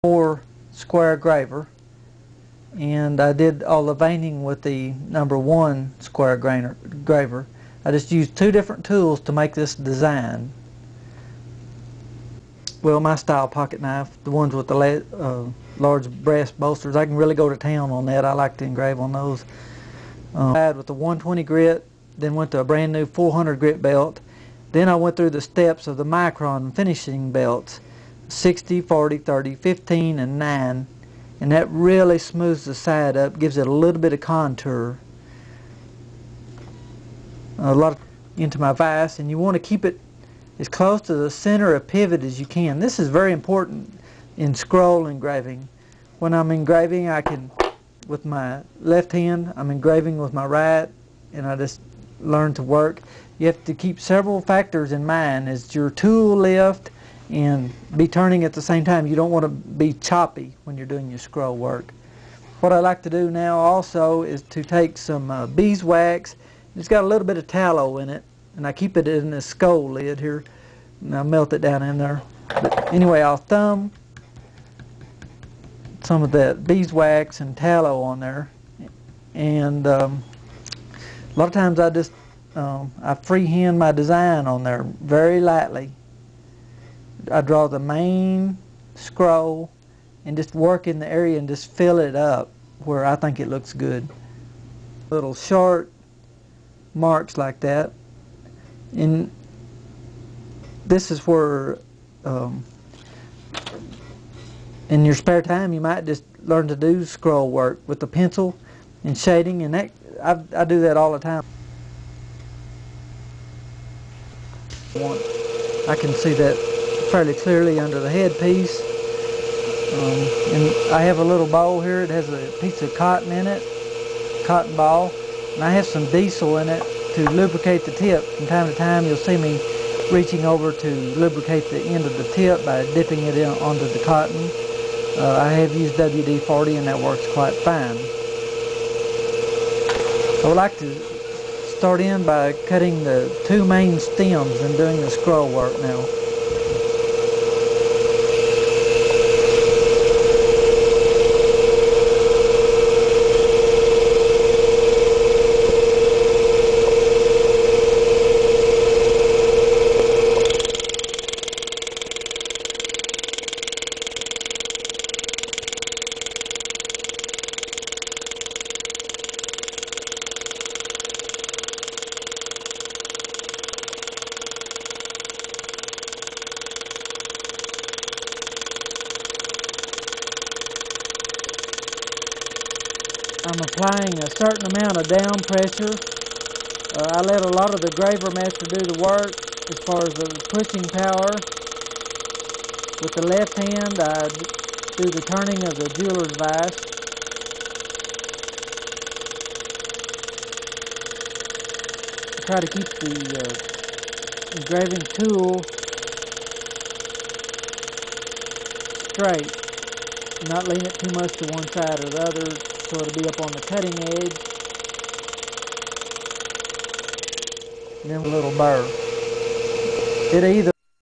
4 square graver, and I did all the veining with the number 1 square graver. I just used 2 different tools to make this design. Well, my style pocket knife, the ones with the large brass bolsters, I can really go to town on that. I like to engrave on those. With the 120 grit, then went to a brand new 400 grit belt. Then I went through the steps of the micron finishing belts, 60, 40, 30, 15, and 9. And that really smooths the side up, gives it a little bit of contour. A lot into my vise, and you want to keep it as close to the center of pivot as you can. This is very important in scroll engraving. When I'm engraving, I can, with my left hand, I'm engraving with my right, and I just learn to work. You have to keep several factors in mind as your tool lift and be turning at the same time. You don't want to be choppy when you're doing your scroll work. What I like to do now also is to take some beeswax. It's got a little bit of tallow in it, and I keep it in this skull lid here, and I melt it down in there. But anyway, I'll thumb some of that beeswax and tallow on there, and a lot of times I just I freehand my design on there very lightly. I draw the main scroll and just work in the area and just fill it up where I think it looks good. Little short marks like that. And this is where in your spare time you might just learn to do scroll work with the pencil and shading, and that I do that all the time. I can see that fairly clearly under the headpiece. And I have a little bowl here. It has a piece of cotton in it, cotton ball, and I have some diesel in it to lubricate the tip. From time to time you'll see me reaching over to lubricate the end of the tip by dipping it in onto the cotton. I have used WD-40 and that works quite fine. I would like to start in by cutting the 2 main stems and doing the scroll work now. I'm applying a certain amount of down pressure. I let a lot of the Gravermiester do the work as far as the pushing power. With the left hand, I do the turning of the jeweler's vise. I try to keep the engraving tool straight, not lean it too much to one side or the other, so it'll be up on the cutting edge. And then a little burr. It either